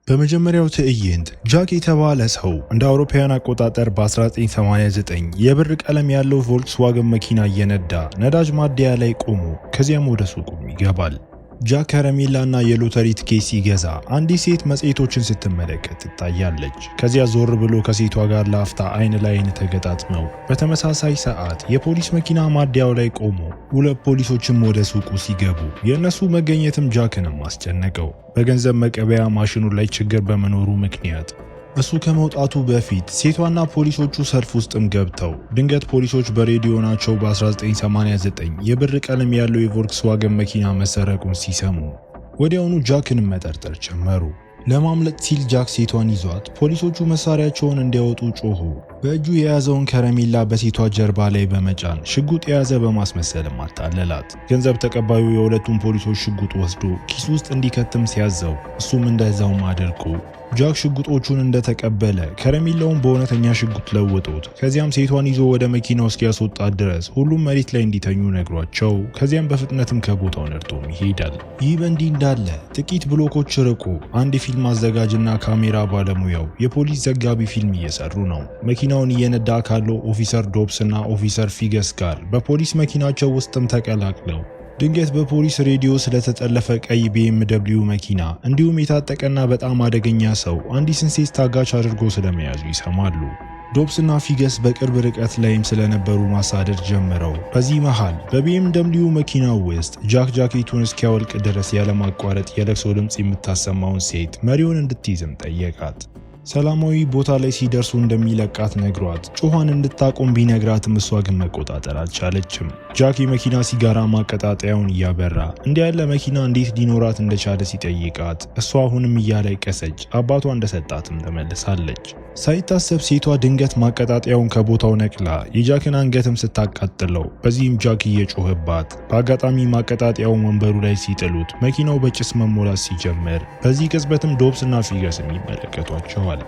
በመጀመሪያው ትዕይንት ጃክ የተባለ ሰው እንደ አውሮፓውያን አቆጣጠር በ1989 የብር ቀለም ያለው ቮልክስዋገን መኪና እየነዳ ነዳጅ ማደያ ላይ ቆሞ ከዚያም ወደ ሱቁም ይገባል። ጃክ ከረሜላና የሎተሪ ትኬት ሲገዛ አንዲት ሴት መጽሔቶችን ስትመለከት ትታያለች። ከዚያ ዞር ብሎ ከሴቷ ጋር ለአፍታ አይን ለአይን ተገጣጥመው በተመሳሳይ ሰዓት የፖሊስ መኪና ማደያው ላይ ቆሞ ሁለት ፖሊሶችም ወደ ሱቁ ሲገቡ የእነሱ መገኘትም ጃክንም አስጨነቀው። በገንዘብ መቀበያ ማሽኑ ላይ ችግር በመኖሩ ምክንያት እሱ ከመውጣቱ በፊት ሴቷና ፖሊሶቹ ሰልፍ ውስጥም ገብተው ድንገት ፖሊሶች በሬዲዮናቸው በ1989 የብር ቀለም ያለው የቮልክስዋገን መኪና መሰረቁን ሲሰሙ ወዲያውኑ ጃክን መጠርጠር ጀመሩ። ለማምለጥ ሲል ጃክ ሴቷን ይዟት ፖሊሶቹ መሳሪያቸውን እንዲያወጡ ጮሁ። በእጁ የያዘውን ከረሜላ በሴቷ ጀርባ ላይ በመጫን ሽጉጥ የያዘ በማስመሰልም አታለላት። ገንዘብ ተቀባዩ የሁለቱም ፖሊሶች ሽጉጥ ወስዶ ኪስ ውስጥ እንዲከትም ሲያዘው እሱም እንደዛውም አድርጎ ጃክ ሽጉጦቹን እንደተቀበለ ከረሜላውን በእውነተኛ ሽጉጥ ለውጦት ከዚያም ሴቷን ይዞ ወደ መኪናው እስኪያስወጣት ድረስ ሁሉም መሬት ላይ እንዲተኙ ነግሯቸው ከዚያም በፍጥነትም ከቦታው ነድቶም ይሄዳል። ይህ በእንዲህ እንዳለ ጥቂት ብሎኮች ርቆ አንድ የፊልም አዘጋጅና ካሜራ ባለሙያው የፖሊስ ዘጋቢ ፊልም እየሰሩ ነው። መኪናውን እየነዳ ካለው ኦፊሰር ዶብስ እና ኦፊሰር ፊገስ ጋር በፖሊስ መኪናቸው ውስጥም ተቀላቅለው ድንገት በፖሊስ ሬዲዮ ስለተጠለፈ ቀይ BMW መኪና እንዲሁም የታጠቀና በጣም አደገኛ ሰው አንዲትን ሴት ታጋች አድርጎ ስለመያዙ ይሰማሉ። ዶብስና ፊገስ በቅርብ ርቀት ላይም ስለነበሩ ማሳደድ ጀምረው በዚህ መሃል በBMW መኪናው ውስጥ ጃክ ጃኬቱን እስኪያወልቅ ድረስ ያለማቋረጥ የለቅሶ ድምፅ የምታሰማውን ሴት መሪውን እንድትይዝም ጠየቃት። ሰላማዊ ቦታ ላይ ሲደርሱ እንደሚለቃት ነግሯት ጮኋን እንድታቆም ቢነግራትም እሷ ግን መቆጣጠር አልቻለችም። ጃክ የመኪና ሲጋራ ማቀጣጠያውን እያበራ እንዲህ ያለ መኪና እንዴት ሊኖራት እንደቻለ ሲጠይቃት እሷ አሁንም እያለቀሰች አባቷ እንደሰጣትም ተመልሳለች። ሳይታሰብ ሴቷ ድንገት ማቀጣጠያውን ከቦታው ነቅላ የጃክን አንገትም ስታቃጥለው በዚህም ጃክ እየጮህባት በአጋጣሚ ማቀጣጠያውን ወንበሩ ላይ ሲጥሉት መኪናው በጭስ መሞላት ሲጀምር በዚህ ቅጽበትም ዶብስና ፊገስም ይመለከቷቸዋል።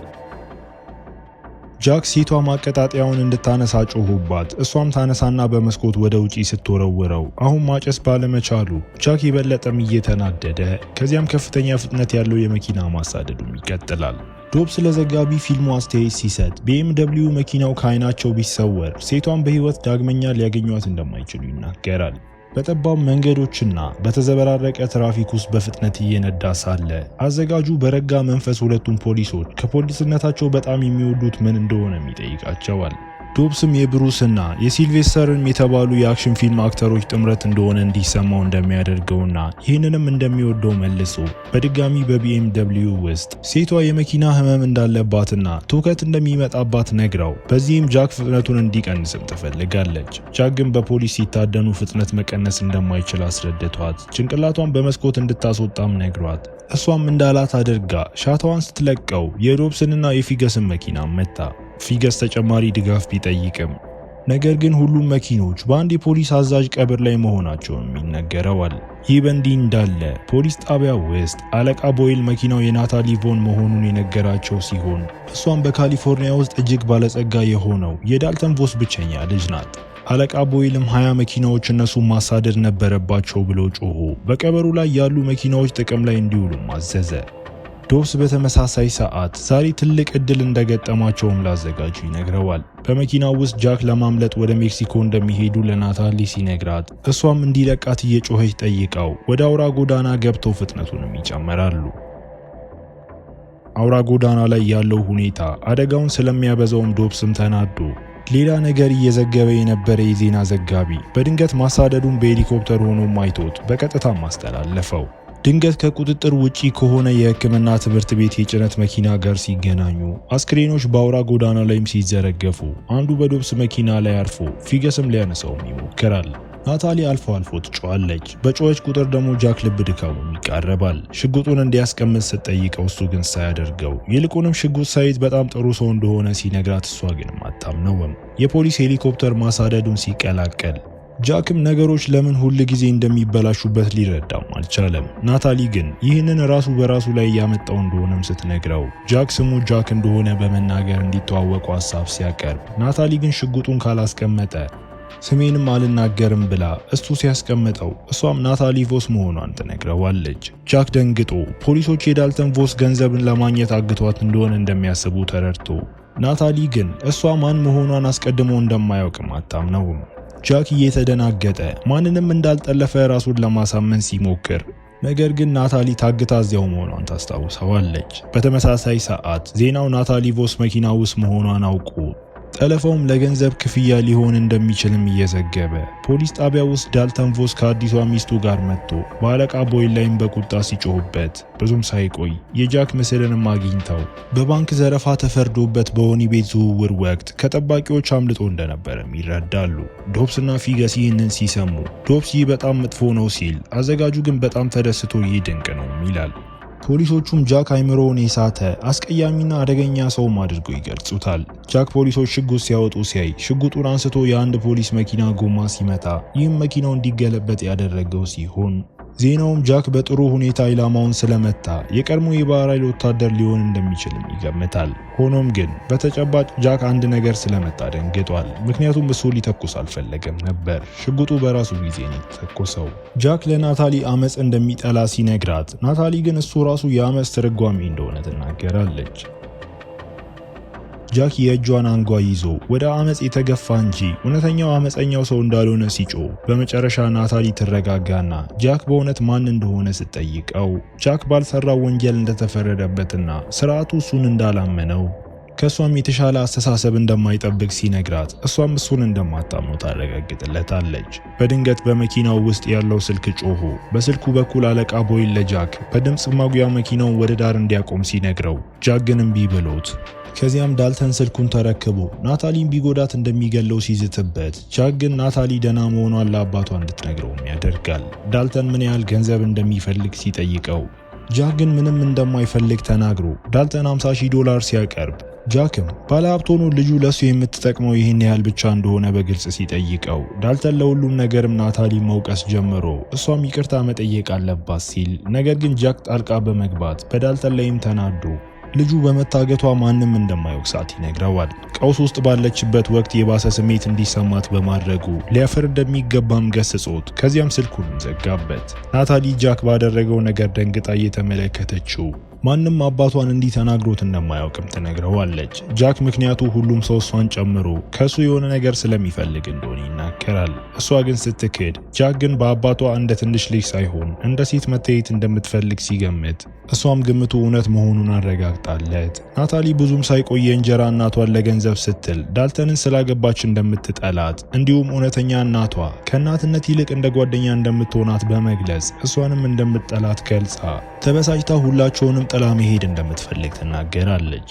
ጃክ ሴቷ ማቀጣጠያውን እንድታነሳ ጮሁባት። እሷም ታነሳና በመስኮት ወደ ውጪ ስትወረውረው አሁን ማጨስ ባለመቻሉ ጃክ የበለጠም እየተናደደ ከዚያም ከፍተኛ ፍጥነት ያለው የመኪና ማሳደዱም ይቀጥላል። ዶብስ ለዘጋቢ ፊልሙ አስተያየት ሲሰጥ BMW መኪናው ከዓይናቸው ቢሰወር ሴቷን በህይወት ዳግመኛ ሊያገኟት እንደማይችሉ ይናገራል። በጠባብ መንገዶችና በተዘበራረቀ ትራፊክ ውስጥ በፍጥነት እየነዳ ሳለ አዘጋጁ በረጋ መንፈስ ሁለቱም ፖሊሶች ከፖሊስነታቸው በጣም የሚወዱት ምን እንደሆነም ይጠይቃቸዋል። ዶብስም የብሩስና የሲልቬስተርን የተባሉ የአክሽን ፊልም አክተሮች ጥምረት እንደሆነ እንዲሰማው እንደሚያደርገውና ይህንንም እንደሚወደው መልሶ በድጋሚ በBMW ውስጥ ሴቷ የመኪና ህመም እንዳለባትና ትውከት እንደሚመጣባት ነግራው በዚህም ጃክ ፍጥነቱን እንዲቀንስም ትፈልጋለች። ጃክ ግን በፖሊስ ሲታደኑ ፍጥነት መቀነስ እንደማይችል አስረድቷት ጭንቅላቷን በመስኮት እንድታስወጣም ነግሯት እሷም እንዳላት አድርጋ ሻታዋን ስትለቀው የዶብስንና የፊገስን መኪና መታ። ፊገስ ተጨማሪ ድጋፍ ቢጠይቅም ነገር ግን ሁሉም መኪኖች በአንድ የፖሊስ አዛዥ ቀብር ላይ መሆናቸውን ይነገረዋል። ይህ በእንዲህ እንዳለ ፖሊስ ጣቢያ ውስጥ አለቃ ቦይል መኪናው የናታሊ ቮን መሆኑን የነገራቸው ሲሆን እሷም በካሊፎርኒያ ውስጥ እጅግ ባለጸጋ የሆነው የዳልተን ቮስ ብቸኛ ልጅ ናት። አለቃ ቦይልም 20 መኪናዎች እነሱን ማሳደድ ነበረባቸው ብሎ ጮሆ በቀበሩ ላይ ያሉ መኪናዎች ጥቅም ላይ እንዲውሉም አዘዘ። ዶብስ በተመሳሳይ ሰዓት ዛሬ ትልቅ እድል እንደገጠማቸውም ላዘጋጁ ይነግረዋል። በመኪናው ውስጥ ጃክ ለማምለጥ ወደ ሜክሲኮ እንደሚሄዱ ለናታሊ ሲነግራት እሷም እንዲለቃት እየጮኸች ጠይቃው ወደ አውራ ጎዳና ገብተው ፍጥነቱንም ይጨምራሉ። አውራ ጎዳና ላይ ያለው ሁኔታ አደጋውን ስለሚያበዛውም ዶብስም ተናዶ ሌላ ነገር እየዘገበ የነበረ የዜና ዘጋቢ በድንገት ማሳደዱን በሄሊኮፕተር ሆኖም አይቶት በቀጥታ ማስተላለፈው። ድንገት ከቁጥጥር ውጪ ከሆነ የሕክምና ትምህርት ቤት የጭነት መኪና ጋር ሲገናኙ አስክሬኖች በአውራ ጎዳና ላይም ሲዘረገፉ አንዱ በዶብስ መኪና ላይ አርፎ ፊገስም ሊያነሳውም ይሞክራል። ናታሊ አልፎ አልፎ ትጮኻለች። በጮኸች ቁጥር ደግሞ ጃክ ልብ ድካሙም ይቃረባል። ሽጉጡን እንዲያስቀምጥ ስትጠይቀው እሱ ግን ሳያደርገው ይልቁንም ሽጉጥ ሳይዝ በጣም ጥሩ ሰው እንደሆነ ሲነግራት እሷ ግን አታምነውም። የፖሊስ ሄሊኮፕተር ማሳደዱን ሲቀላቀል ጃክም ነገሮች ለምን ሁል ጊዜ እንደሚበላሹበት ሊረዳም አልቻለም። ናታሊ ግን ይህንን ራሱ በራሱ ላይ ያመጣው እንደሆነም ስትነግረው ጃክ ስሙ ጃክ እንደሆነ በመናገር እንዲተዋወቁ ሐሳብ ሲያቀርብ ናታሊ ግን ሽጉጡን ካላስቀመጠ ስሜንም አልናገርም ብላ እሱ ሲያስቀምጠው እሷም ናታሊ ቮስ መሆኗን ትነግረዋለች። ጃክ ደንግጦ ፖሊሶች የዳልተን ቮስ ገንዘብን ለማግኘት አግቷት እንደሆነ እንደሚያስቡ ተረድቶ ናታሊ ግን እሷ ማን መሆኗን አስቀድሞ እንደማያውቅም አታምነውም። ጃክ እየተደናገጠ ማንንም እንዳልጠለፈ ራሱን ለማሳመን ሲሞክር ነገር ግን ናታሊ ታግታ እዚያው መሆኗን ታስታውሰዋለች። በተመሳሳይ ሰዓት ዜናው ናታሊ ቮስ መኪና ውስጥ መሆኗን አውቆ ጠለፋውም ለገንዘብ ክፍያ ሊሆን እንደሚችልም እየዘገበ ፖሊስ ጣቢያ ውስጥ ዳልተን ቮስ ከአዲሷ ሚስቱ ጋር መጥቶ በአለቃ ቦይል ላይም በቁጣ ሲጮህበት ብዙም ሳይቆይ የጃክ ምስልንም አግኝተው በባንክ ዘረፋ ተፈርዶበት በወህኒ ቤት ዝውውር ወቅት ከጠባቂዎች አምልጦ እንደነበረም ይረዳሉ። ዶብስና ፊገስ ይህንን ሲሰሙ ዶብስ ይህ በጣም መጥፎ ነው ሲል፣ አዘጋጁ ግን በጣም ተደስቶ ይህ ድንቅ ነው ይላል። ፖሊሶቹም ጃክ አይምሮውን የሳተ አስቀያሚና አደገኛ ሰውም አድርገው ይገልጹታል። ጃክ ፖሊሶች ሽጉጥ ሲያወጡ ሲያይ ሽጉጡን አንስቶ የአንድ ፖሊስ መኪና ጎማ ሲመታ ይህም መኪናው እንዲገለበጥ ያደረገው ሲሆን ዜናውም ጃክ በጥሩ ሁኔታ ኢላማውን ስለመታ የቀድሞ የባህር ኃይል ወታደር ሊሆን እንደሚችልም ይገምታል። ሆኖም ግን በተጨባጭ ጃክ አንድ ነገር ስለመታ ደንግጧል። ምክንያቱም እሱ ሊተኩስ አልፈለገም ነበር። ሽጉጡ በራሱ ጊዜ ነው የተተኮሰው። ጃክ ለናታሊ አመፅ እንደሚጠላ ሲነግራት፣ ናታሊ ግን እሱ ራሱ የአመፅ ትርጓሜ እንደሆነ ትናገራለች። ጃክ የእጇን አንጓ ይዞ ወደ አመፅ የተገፋ እንጂ እውነተኛው አመፀኛው ሰው እንዳልሆነ ሲጮህ፣ በመጨረሻ ናታሊ ትረጋጋና ጃክ በእውነት ማን እንደሆነ ስትጠይቀው ጃክ ባልሰራው ወንጀል እንደተፈረደበትና ስርዓቱ እሱን እንዳላመነው ከእሷም የተሻለ አስተሳሰብ እንደማይጠብቅ ሲነግራት እሷም እሱን እንደማታምነው ታረጋግጥለታለች። በድንገት በመኪናው ውስጥ ያለው ስልክ ጮሆ በስልኩ በኩል አለቃ ቦይል ለጃክ በድምፅ ማጉያ መኪናውን ወደ ዳር እንዲያቆም ሲነግረው ጃክ ግን እምቢ ብሎት ከዚያም ዳልተን ስልኩን ተረክቦ ናታሊን ቢጎዳት እንደሚገለው ሲዝትበት ጃክ ግን ናታሊ ደና መሆኗን ለአባቷ እንድትነግረውም ያደርጋል። ዳልተን ምን ያህል ገንዘብ እንደሚፈልግ ሲጠይቀው ጃክ ግን ምንም እንደማይፈልግ ተናግሮ ዳልተን $50,000 ሲያቀርብ ጃክም ባለሀብት ሆኖ ልጁ ለሱ የምትጠቅመው ይህን ያህል ብቻ እንደሆነ በግልጽ ሲጠይቀው ዳልተን ለሁሉም ነገርም ናታሊ መውቀስ ጀምሮ እሷም ይቅርታ መጠየቅ አለባት ሲል፣ ነገር ግን ጃክ ጣልቃ በመግባት በዳልተን ላይም ተናዶ ልጁ በመታገቷ ማንም እንደማይወቅሳት ይነግረዋል። ቀውስ ውስጥ ባለችበት ወቅት የባሰ ስሜት እንዲሰማት በማድረጉ ሊያፍር እንደሚገባም ገስጾት ከዚያም ስልኩን ዘጋበት። ናታሊ ጃክ ባደረገው ነገር ደንግጣ እየተመለከተችው ማንም አባቷን እንዲህ ተናግሮት እንደማያውቅም ትነግረዋለች። ጃክ ምክንያቱ ሁሉም ሰው እሷን ጨምሮ ከሱ የሆነ ነገር ስለሚፈልግ እንደሆነ ይናገራል። እሷ ግን ስትክድ ጃክ ግን በአባቷ እንደ ትንሽ ልጅ ሳይሆን እንደ ሴት መታየት እንደምትፈልግ ሲገምት እሷም ግምቱ እውነት መሆኑን አረጋግጣለት ናታሊ ብዙም ሳይቆይ የእንጀራ እናቷን ለገንዘብ ስትል ዳልተንን ስላገባች እንደምትጠላት እንዲሁም እውነተኛ እናቷ ከእናትነት ይልቅ እንደ ጓደኛ እንደምትሆናት በመግለጽ እሷንም እንደምትጠላት ገልጻ ተበሳጭታ ሁላቸውንም ጥላ መሄድ እንደምትፈልግ ትናገራለች።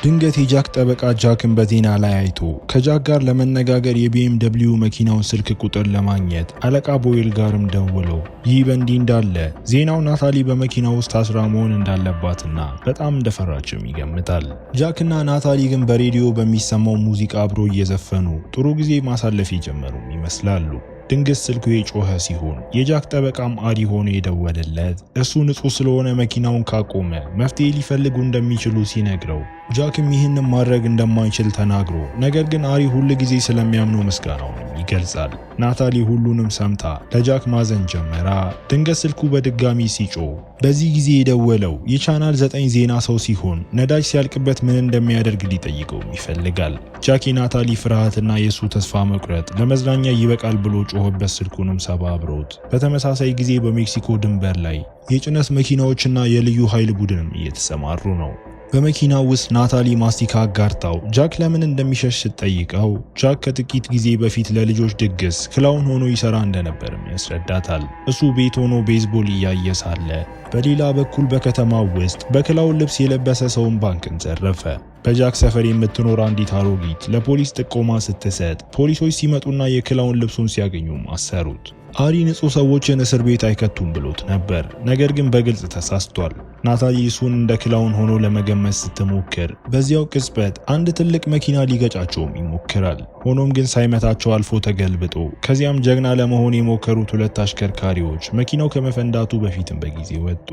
ድንገት የጃክ ጠበቃ ጃክን በዜና ላይ አይቶ ከጃክ ጋር ለመነጋገር የቢኤምደብሊው መኪናውን ስልክ ቁጥር ለማግኘት አለቃ ቦይል ጋርም ደውለው፣ ይህ በእንዲህ እንዳለ ዜናው ናታሊ በመኪናው ውስጥ ታስራ መሆን እንዳለባትና በጣም እንደፈራችም ይገምታል። ጃክና ናታሊ ግን በሬዲዮ በሚሰማው ሙዚቃ አብሮ እየዘፈኑ ጥሩ ጊዜ ማሳለፍ የጀመሩም ይመስላሉ። ድንገት ስልኩ የጮኸ ሲሆን የጃክ ጠበቃም አሪ ሆኖ የደወለለት እሱ ንጹህ ስለሆነ መኪናውን ካቆመ መፍትሄ ሊፈልጉ እንደሚችሉ ሲነግረው ጃክም ይህንን ማድረግ እንደማይችል ተናግሮ ነገር ግን አሪ ሁል ጊዜ ስለሚያምነው ምስጋናውን ይገልጻል። ናታሊ ሁሉንም ሰምታ ለጃክ ማዘን ጀመራ። ድንገት ስልኩ በድጋሚ ሲጮህ በዚህ ጊዜ የደወለው የቻናል 9 ዜና ሰው ሲሆን ነዳጅ ሲያልቅበት ምን እንደሚያደርግ ሊጠይቀውም ይፈልጋል። ጃክ የናታሊ ፍርሃትና የሱ ተስፋ መቁረጥ ለመዝናኛ ይበቃል ብሎ ጮህበት ስልኩንም ሰባብሮት። በተመሳሳይ ጊዜ በሜክሲኮ ድንበር ላይ የጭነት መኪናዎችና የልዩ ኃይል ቡድንም እየተሰማሩ ነው። በመኪናው ውስጥ ናታሊ ማስቲካ አጋርታው ጃክ ለምን እንደሚሸሽ ስትጠይቀው ጃክ ከጥቂት ጊዜ በፊት ለልጆች ድግስ ክላውን ሆኖ ይሰራ እንደነበርም ያስረዳታል። እሱ ቤት ሆኖ ቤዝቦል እያየ ሳለ በሌላ በኩል በከተማው ውስጥ በክላውን ልብስ የለበሰ ሰውን ባንክን ዘረፈ። በጃክ ሰፈር የምትኖር አንዲት አሮጊት ለፖሊስ ጥቆማ ስትሰጥ ፖሊሶች ሲመጡና የክላውን ልብሱን ሲያገኙም አሰሩት። አሪ ንጹህ ሰዎችን እስር ቤት አይከቱም ብሎት ነበር፣ ነገር ግን በግልጽ ተሳስቷል። ናታሊ እሱን እንደ ክላውን ሆኖ ለመገመት ስትሞክር በዚያው ቅጽበት አንድ ትልቅ መኪና ሊገጫቸውም ይሞክራል። ሆኖም ግን ሳይመታቸው አልፎ ተገልብጦ ከዚያም ጀግና ለመሆን የሞከሩት 2 አሽከርካሪዎች መኪናው ከመፈንዳቱ በፊትም በጊዜ ወጡ።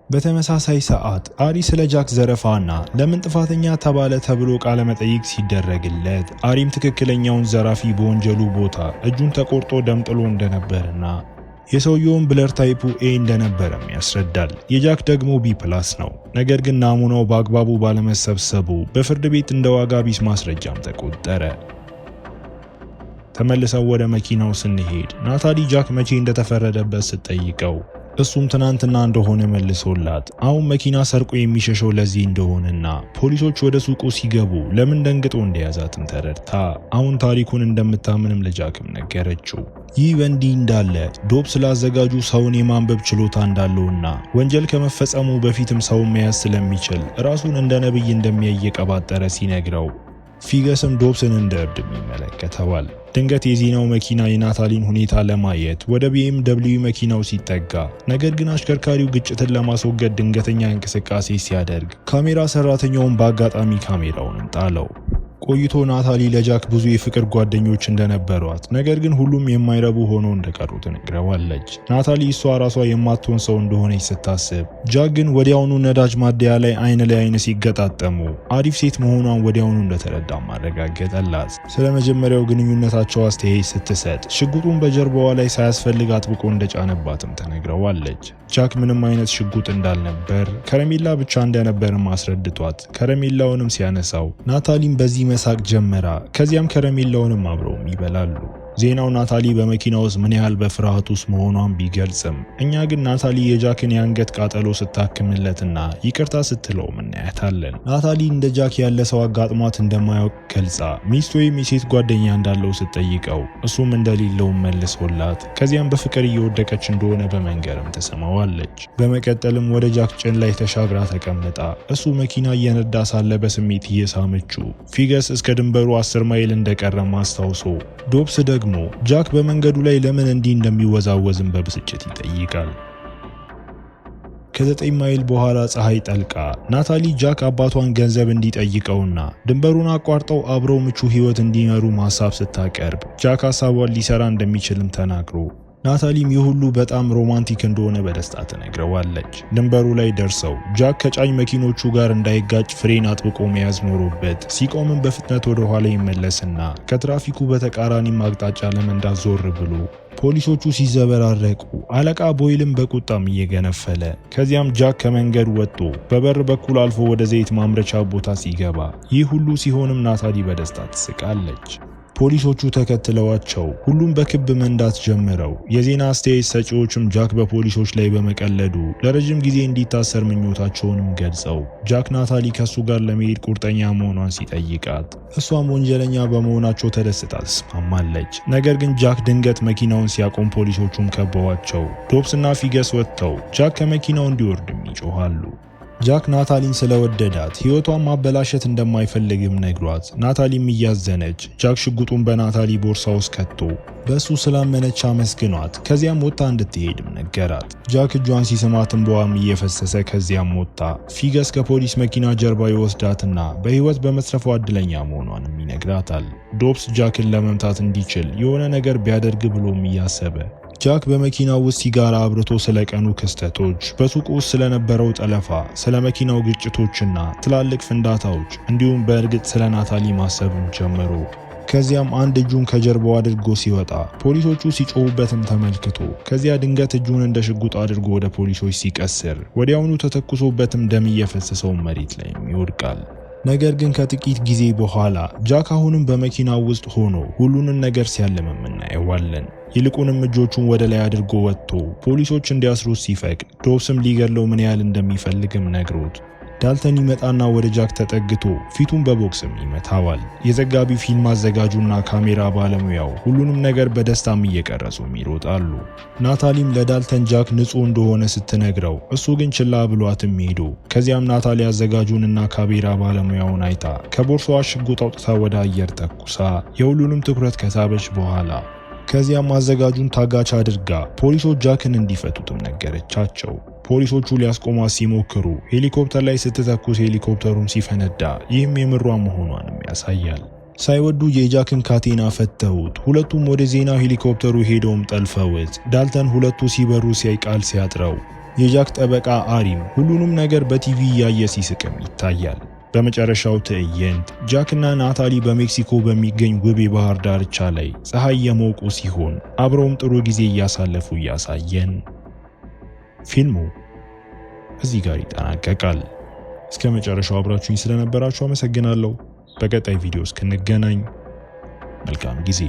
በተመሳሳይ ሰዓት አሪ ስለ ጃክ ዘረፋና ለምን ጥፋተኛ ተባለ ተብሎ ቃለ መጠይቅ ሲደረግለት አሪም ትክክለኛውን ዘራፊ በወንጀሉ ቦታ እጁን ተቆርጦ ደም ጥሎ እንደነበርና የሰውየውን ብለር ታይፑ ኤ እንደነበረም ያስረዳል። የጃክ ደግሞ ቢ+ ነው። ነገር ግን ናሙናው በአግባቡ ባለመሰብሰቡ በፍርድ ቤት እንደ ዋጋ ቢስ ማስረጃም ተቆጠረ። ተመልሰው ወደ መኪናው ስንሄድ ናታሊ ጃክ መቼ እንደተፈረደበት ስትጠይቀው እሱም ትናንትና እንደሆነ መልሶላት አሁን መኪና ሰርቆ የሚሸሸው ለዚህ እንደሆነና ፖሊሶች ወደ ሱቁ ሲገቡ ለምን ደንግጦ እንደያዛትም ተረድታ አሁን ታሪኩን እንደምታምንም ለጃክም ነገረችው። ይህ በእንዲህ እንዳለ ዶብ ስላዘጋጁ ሰውን የማንበብ ችሎታ እንዳለውና ወንጀል ከመፈጸሙ በፊትም ሰውን መያዝ ስለሚችል ራሱን እንደ ነብይ እንደሚያየቀባጠረ ሲነግረው ፊገስም ዶብስን እንደ እብድም ይመለከተዋል። ድንገት የዜናው መኪና የናታሊን ሁኔታ ለማየት ወደ BMW መኪናው ሲጠጋ፣ ነገር ግን አሽከርካሪው ግጭትን ለማስወገድ ድንገተኛ እንቅስቃሴ ሲያደርግ ካሜራ ሰራተኛውን በአጋጣሚ ካሜራውንም ጣለው። ቆይቶ ናታሊ ለጃክ ብዙ የፍቅር ጓደኞች እንደነበሯት ነገር ግን ሁሉም የማይረቡ ሆኖ እንደቀሩ ትነግረዋለች። ናታሊ እሷ ራሷ የማትሆን ሰው እንደሆነች ስታስብ፣ ጃክ ግን ወዲያውኑ ነዳጅ ማደያ ላይ አይን ሲገጣጠሙ አሪፍ ሴት መሆኗን ወዲያውኑ እንደተረዳ ማረጋገጠላት። ስለ መጀመሪያው ግንኙነታቸው አስተያየት ስትሰጥ ሽጉጡን በጀርባዋ ላይ ሳያስፈልግ አጥብቆ እንደጫነባትም ተነግረዋለች። ጃክ ምንም አይነት ሽጉጥ እንዳልነበር ከረሜላ ብቻ እንደነበርም አስረድቷት ከረሜላውንም ሲያነሳው ናታሊም በዚህ መሳቅ ጀመራ። ከዚያም ከረሜላውንም አብረውም ይበላሉ። ዜናው ናታሊ በመኪና ውስጥ ምን ያህል በፍርሃት ውስጥ መሆኗን ቢገልጽም እኛ ግን ናታሊ የጃክን የአንገት ቃጠሎ ስታክምለትና ይቅርታ ስትለውም እናያታለን። ናታሊ እንደ ጃክ ያለ ሰው አጋጥሟት እንደማያውቅ ገልጻ ሚስት ወይም የሴት ጓደኛ እንዳለው ስትጠይቀው እሱም እንደሌለውም መልሶላት ከዚያም በፍቅር እየወደቀች እንደሆነ በመንገርም ተሰማዋለች። በመቀጠልም ወደ ጃክ ጭን ላይ ተሻግራ ተቀምጣ እሱ መኪና እየነዳ ሳለ በስሜት እየሳመችው ፊገስ እስከ ድንበሩ 10 ማይል እንደቀረ ማስታውሶ ዶብስ ደግሞ ጃክ በመንገዱ ላይ ለምን እንዲህ እንደሚወዛወዝም በብስጭት ይጠይቃል። ከ9 ማይል በኋላ ፀሐይ ጠልቃ ናታሊ ጃክ አባቷን ገንዘብ እንዲጠይቀውና ድንበሩን አቋርጠው አብረው ምቹ ህይወት እንዲመሩ ሐሳብ ስታቀርብ ጃክ ሐሳቧን ሊሰራ እንደሚችልም ተናግሮ ናታሊም የሁሉ በጣም ሮማንቲክ እንደሆነ በደስታ ትነግረዋለች። ድንበሩ ላይ ደርሰው ጃክ ከጫኝ መኪኖቹ ጋር እንዳይጋጭ ፍሬን አጥብቆ መያዝ ኖሮበት ሲቆምም በፍጥነት ወደ ኋላ ይመለስና ከትራፊኩ በተቃራኒም አቅጣጫ ለመንዳት ዞር ብሎ ፖሊሶቹ ሲዘበራረቁ አለቃ ቦይልም በቁጣም እየገነፈለ ከዚያም ጃክ ከመንገድ ወጥቶ በበር በኩል አልፎ ወደ ዘይት ማምረቻ ቦታ ሲገባ ይህ ሁሉ ሲሆንም ናታሊ በደስታ ትስቃለች። ፖሊሶቹ ተከትለዋቸው ሁሉም በክብ መንዳት ጀምረው የዜና አስተያየት ሰጪዎችም ጃክ በፖሊሶች ላይ በመቀለዱ ለረጅም ጊዜ እንዲታሰር ምኞታቸውንም ገልጸው ጃክ ናታሊ ከሱ ጋር ለመሄድ ቁርጠኛ መሆኗን ሲጠይቃት እሷም ወንጀለኛ በመሆናቸው ተደስታ ትስማማለች። ነገር ግን ጃክ ድንገት መኪናውን ሲያቆም ፖሊሶቹም ከበዋቸው ዶብስና ፊገስ ወጥተው ጃክ ከመኪናው እንዲወርድም ይጮሃሉ። ጃክ ናታሊን ስለወደዳት ህይወቷን ማበላሸት እንደማይፈልግም ነግሯት ናታሊም እያዘነች ጃክ ሽጉጡን በናታሊ ቦርሳ ውስጥ ከቶ በእሱ ስላመነች አመስግኗት ከዚያም ወጣ እንድትሄድም ነገራት። ጃክ እጇን ሲስማት እንባዋም እየፈሰሰ ከዚያም ወጣ። ፊገስ ከፖሊስ መኪና ጀርባ ይወስዳትና በህይወት በመትረፏ እድለኛ መሆኗንም ይነግራታል። ዶብስ ጃክን ለመምታት እንዲችል የሆነ ነገር ቢያደርግ ብሎም እያሰበ ጃክ በመኪናው ውስጥ ሲጋራ አብርቶ ስለ ቀኑ ክስተቶች፣ በሱቁ ውስጥ ስለነበረው ጠለፋ፣ ስለ መኪናው ግጭቶችና ትላልቅ ፍንዳታዎች እንዲሁም በእርግጥ ስለ ናታሊ ማሰብም ጀመሩ። ከዚያም አንድ እጁን ከጀርባው አድርጎ ሲወጣ ፖሊሶቹ ሲጮሁበትም ተመልክቶ ከዚያ ድንገት እጁን እንደ ሽጉጥ አድርጎ ወደ ፖሊሶች ሲቀስር ወዲያውኑ ተተኩሶበትም ደም እየፈሰሰው መሬት ላይም ይወድቃል። ነገር ግን ከጥቂት ጊዜ በኋላ ጃክ አሁንም በመኪናው ውስጥ ሆኖ ሁሉንም ነገር ሲያለመም እናየዋለን። ይልቁንም እጆቹን ወደ ላይ አድርጎ ወጥቶ ፖሊሶች እንዲያስሩት ሲፈቅድ ዶብስም ሊገድለው ምን ያህል እንደሚፈልግም ነግሮት ዳልተን ይመጣና ወደ ጃክ ተጠግቶ ፊቱን በቦክስም ይመታዋል። የዘጋቢ ፊልም አዘጋጁና ካሜራ ባለሙያው ሁሉንም ነገር በደስታም እየቀረጹም ይሮጣሉ። ናታሊም ለዳልተን ጃክ ንጹህ እንደሆነ ስትነግረው እሱ ግን ችላ ብሏትም ሄዶ ከዚያም ናታሊ አዘጋጁንና ካሜራ ባለሙያውን አይታ ከቦርሳዋ ሽጉጥ አውጥታ ወደ አየር ተኩሳ የሁሉንም ትኩረት ከሳበች በኋላ ከዚያም አዘጋጁን ታጋች አድርጋ ፖሊሶች ጃክን እንዲፈቱትም ነገረቻቸው። ፖሊሶቹ ሊያስቆሟት ሲሞክሩ ሄሊኮፕተር ላይ ስትተኩስ ሄሊኮፕተሩም ሲፈነዳ ይህም የምሯ መሆኗንም ያሳያል። ሳይወዱ የጃክን ካቴና ፈተውት ሁለቱም ወደ ዜና ሄሊኮፕተሩ ሄደውም ጠልፈውት ዳልተን ሁለቱ ሲበሩ ሲያይ ቃል ሲያጥረው የጃክ ጠበቃ አሪም ሁሉንም ነገር በቲቪ እያየ ሲስቅም ይታያል። በመጨረሻው ትዕይንት ጃክና ናታሊ በሜክሲኮ በሚገኝ ውብ የባህር ዳርቻ ላይ ፀሐይ የሞቁ ሲሆን አብረውም ጥሩ ጊዜ እያሳለፉ እያሳየን ፊልሙ እዚህ ጋር ይጠናቀቃል። እስከ መጨረሻው አብራችሁኝ ስለነበራችሁ አመሰግናለሁ። በቀጣይ ቪዲዮ እስክንገናኝ መልካም ጊዜ